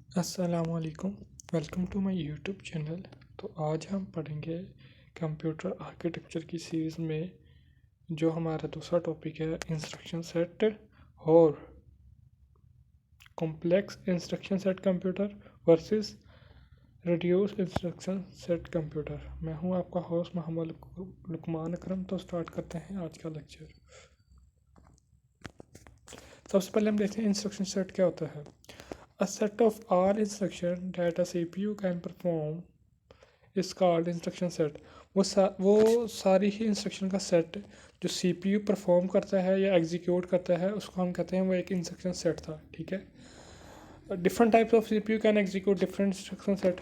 अस्सलामुअलैकुम। Welcome to my YouTube channel. तो आज हम पढ़ेंगे कंप्यूटर आर्किटेक्चर की सीरीज़ में जो हमारा दूसरा टॉपिक है इंस्ट्रक्शन सेट और complex instruction set computer versus reduced instruction set computer. मैं हूं आपका होस्ट मोहम्मद लुकमान अकरम। तो स्टार्ट करते हैं आज का लेक्चर। सबसे पहले हम देखते हैं इंस्ट्रक्शन सेट क्या होता है। A set of all instruction that a CPU can perform is called instruction set। वो सारी ही इंस्ट्रक्शन का सेट जो CPU परफॉर्म करता है या एग्जीक्यूट करता है उसको हम कहते हैं वो एक इंस्ट्रक्शन सेट था। ठीक है। Different types of CPU can execute different instruction set.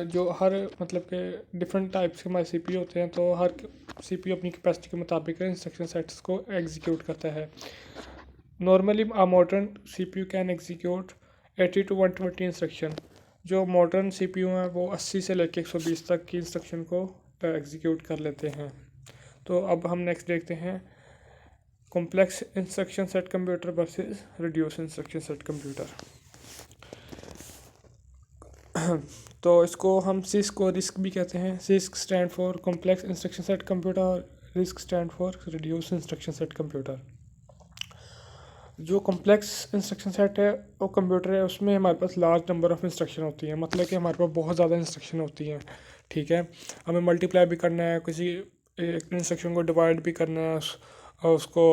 जो हर मतलब के डिफरेंट टाइप्स के हमारे CPU होते हैं, तो हर CPU अपनी कैपेसिटी के मुताबिक इंस्ट्रक्शन सेट्स को एग्जीक्यूट करता है। Normally a modern CPU can execute 80 to 120 instruction. जो मॉडर्न CPU हैं वो 80 से लेकर 120 तक की इंस्ट्रक्शन को एग्जीक्यूट कर लेते हैं। तो अब हम नेक्स्ट देखते हैं complex instruction set computer versus reduced instruction set computer. तो इसको हम सिस को रिस्क भी कहते हैं। CISC stand for complex instruction set computer और RISC stand for reduced instruction set computer. जो कॉम्प्लेक्स इंस्ट्रक्शन सेट है वो कंप्यूटर है, उसमें हमारे पास लार्ज नंबर ऑफ़ इंस्ट्रक्शन होती हैं। मतलब कि हमारे पास बहुत ज़्यादा इंस्ट्रक्शन होती हैं। ठीक है। हमें मल्टीप्लाई भी करना है, किसी एक इंस्ट्रक्शन को डिवाइड भी करना है, और उसको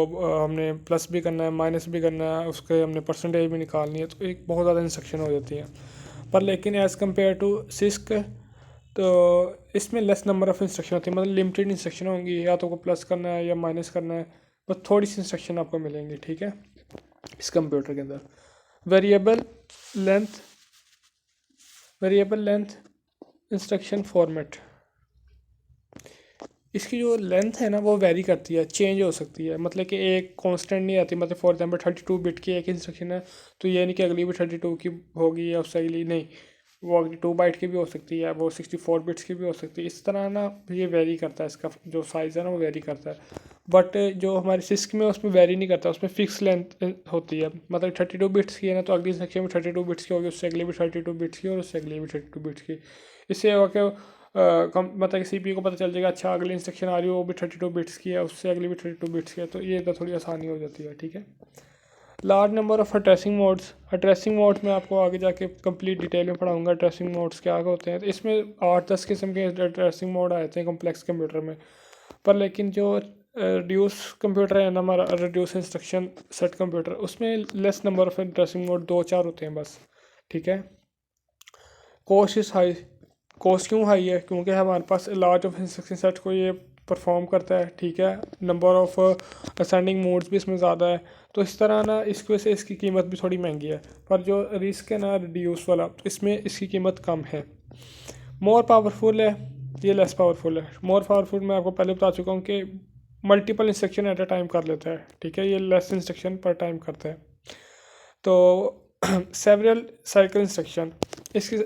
हमने प्लस भी करना है, माइनस भी करना है, उसके हमने परसेंटेज भी निकालनी है। तो एक बहुत ज़्यादा इंस्ट्रक्शन हो जाती हैं। पर लेकिन एज़ कम्पेयर टू सिस्क तो इसमें लेस नंबर ऑफ़ इंस्ट्रक्शन होती है। मतलब लिमिटेड इंस्ट्रक्शन होंगी, या तो को प्लस करना है या माइनस करना है, बस थोड़ी सी इंस्ट्रक्शन आपको मिलेंगी। ठीक है। इस कंप्यूटर के अंदर वेरिएबल लेंथ इंस्ट्रक्शन फॉर्मेट, इसकी जो लेंथ है ना वो वेरी करती है, चेंज हो सकती है। मतलब कि एक कांस्टेंट नहीं आती। मतलब फॉर एग्जांपल 32 बिट की एक इंस्ट्रक्शन है, तो ये नहीं कि अगली भी 32 की होगी या उससे अगली नहीं, वो अगली 2 बाइट की भी हो सकती है, वो 64 बिट्स की भी हो सकती है। इस तरह ना ये वेरी करता है, इसका जो साइज़ है ना वो वेरी करता है। बट जो हमारे सिस्क में उसमें वेरी नहीं करता, उसमें फिक्स लेंथ होती है। मतलब 32 बिट्स की है ना, तो अगली इंस्ट्रक्शन में 32 बिट्स की होगी, उससे अगली भी 32 बिट्स की और उससे अगली भी 32 बिट्स की। इससे होगा मतलब CPU को पता चल जाएगा, अच्छा अगली इंस्ट्रक्शन आ रही है वो भी 32 बिट्स की है, उससे अगली भी 32 बिट्स की है। तो ये तो थोड़ी आसानी हो जाती है। ठीक है। Large number of addressing modes में आपको आगे जाके कंप्लीट डिटेल में पढ़ाऊंगा अड्रेसिंग मोड्स क्या होते हैं। तो इसमें 8-10 किस्म के अड्रेसिंग मोड आते हैं कॉम्प्लेक्स कंप्यूटर में। पर लेकिन जो रिड्यूस कंप्यूटर है ना, हमारा रिड्यूस इंस्ट्रक्शन सेट कंप्यूटर, उसमें less number of addressing mode 2-4 होते हैं बस। ठीक है। Cost is high. कॉस्ट क्यों हाई है? क्योंकि हमारे पास लार्ज ऑफ इंस्ट्रक्शन सेट को ये परफॉर्म करता है। ठीक है। नंबर ऑफ असेंडिंग मोड्स भी इसमें ज़्यादा है। तो इस तरह ना इसकी वजह से इसकी कीमत भी थोड़ी महंगी है। पर जो रिस्क है ना रिड्यूस वाला, इसमें इसकी कीमत कम है। मोर पावरफुल है, ये लेस पावरफुल है। मोर पावरफुल मैं आपको पहले बता चुका हूँ कि multiple instruction at a time कर लेता है। ठीक है। ये लेस इंस्ट्रक्शन पर टाइम करता है। तो सेवरल साइकिल इंस्ट्रक्शन, इसकी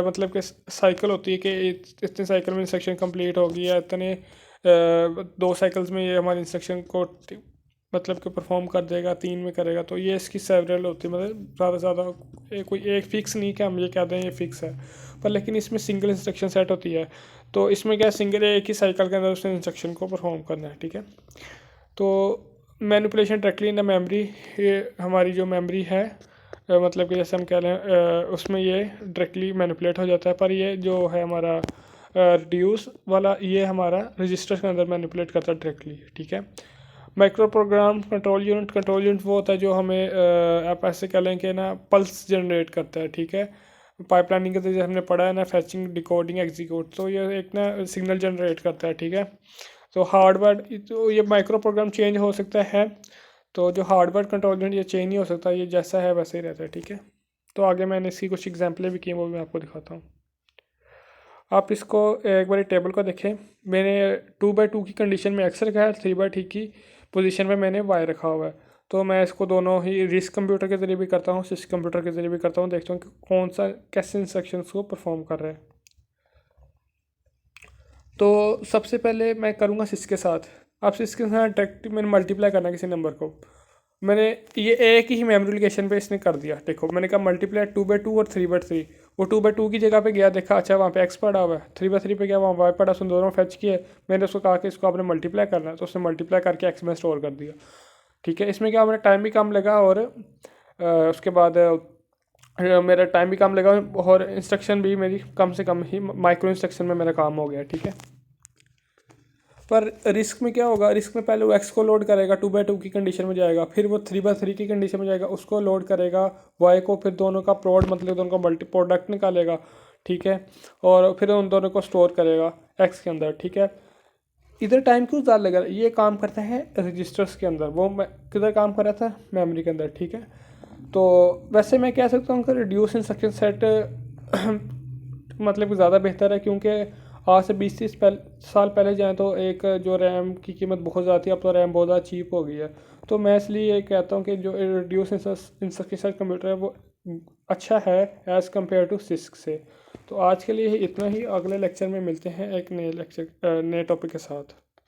मतलब कि साइकिल होती है कि इतने साइकिल में इंस्ट्रक्शन कंप्लीट होगी, या इतने 2 साइकिल्स में ये हमारे इंस्ट्रक्शन को मतलब कि परफॉर्म कर देगा, 3 में करेगा। तो ये इसकी सेवरल होती है। मतलब ज़्यादा से ज़्यादा कोई एक फ़िक्स नहीं कि हम ये कह दें ये फ़िक्स है। पर लेकिन इसमें सिंगल इंस्ट्रक्शन सेट होती है। तो इसमें क्या सिंगल एक ही साइकिल के अंदर उसने इंस्ट्रक्शन को परफॉर्म करना है। ठीक है। तो manipulation directly in the memory, ये हमारी जो मेमोरी है, मतलब कि जैसे हम कह लें उसमें ये डायरेक्टली मैनिपुलेट हो जाता है। पर ये जो है हमारा रिड्यूस वाला, ये हमारा रजिस्टर के अंदर मैनिपुलेट करता है डायरेक्टली। ठीक है। माइक्रो प्रोग्राम कंट्रोल यूनिट वो होता है जो हमें आप ऐसे कह लें कि ना पल्स जनरेट करता है। ठीक है। पाइपलाइनिंग के जरिए हमने पढ़ा है ना, फैचिंग डिकोडिंग एग्जीक्यूट, तो ये एक ना सिग्नल जनरेट करता है। ठीक है। तो हार्डवेयर, तो ये माइक्रो प्रोग्राम चेंज हो सकता है। तो जो हार्डवेयर कंट्रोल यूनिट ये चेंज नहीं हो सकता, ये जैसा है वैसे ही रहता है। ठीक है। तो आगे मैंने इसकी कुछ एग्जांपलें भी की हैं, वो भी मैं आपको दिखाता हूँ। आप इसको एक बार टेबल को देखें। मैंने 2/2 की कंडीशन में एक्स रखा है, 3/3 की पोजीशन में मैंने वाई रखा हुआ है। तो मैं इसको दोनों ही रिस्क कंप्यूटर के ज़रिए भी करता हूँ, सिस्क कंप्यूटर के ज़रिए भी करता हूँ। देखता हूँ कि कौन सा कैसे इंस्ट्रक्शंस को परफॉर्म कर रहा है। तो सबसे पहले मैं करूँगा सिस्क के साथ। आप सिस्क के साथ डायरेक्ट मैंने मल्टीप्लाई करना है किसी नंबर को। मैंने ये एक ही मेमोरी लोकेशन पे इसने कर दिया। देखो मैंने कहा मल्टीप्लाई 2/2 और 3/3, वो 2/2 की जगह पे गया, देखा अच्छा वहाँ पे एक्स पड़ा हुआ है, 3/3 पे गया वहाँ वाई पड़ा, उसने दोनों फैच किए। मैंने उसको कहा कि इसको आपने मल्टीप्लाई करना है, तो उसने मल्टीप्लाई करके एक्स में स्टोर कर दिया। ठीक है, इसमें क्या, मेरा टाइम भी कम लगा और उसके बाद मेरा टाइम भी कम लगा और इंस्ट्रक्शन भी मेरी कम से कम ही माइक्रो इंस्ट्रक्शन में मेरा काम हो गया। ठीक है, पर रिस्क में क्या होगा, रिस्क में पहले वो एक्स को लोड करेगा, 2/2 की कंडीशन में जाएगा, फिर वो 3/3 की कंडीशन में जाएगा, उसको लोड करेगा वाई को, फिर दोनों का मतलब दोनों का मल्टी प्रोडक्ट निकालेगा। ठीक है, और फिर उन दोनों को स्टोर करेगा एक्स के अंदर। ठीक है, इधर टाइम क्यों ज़्यादा लगा, ये काम करता है रजिस्टर्स के अंदर, वो किधर काम कर रहा था, मेमोरी के अंदर। ठीक है, तो वैसे मैं कह सकता हूँ कि रिड्यूस इंस्ट्रक्शन सेट मतलब कि ज़्यादा बेहतर है, क्योंकि आज से 20-30 साल पहले जाएँ तो एक जो रैम की कीमत बहुत ज़्यादा थी, अब तो रैम बहुत ज़्यादा चीप हो गई है। तो मैं इसलिए ये कहता हूँ कि जो रिड्यूस इंस्ट्रक्शन सेट कंप्यूटर है वो अच्छा है एज़ कम्पेयर टू सिस्क से। तो आज के लिए इतना ही, अगले लेक्चर में मिलते हैं एक नए टॉपिक के साथ।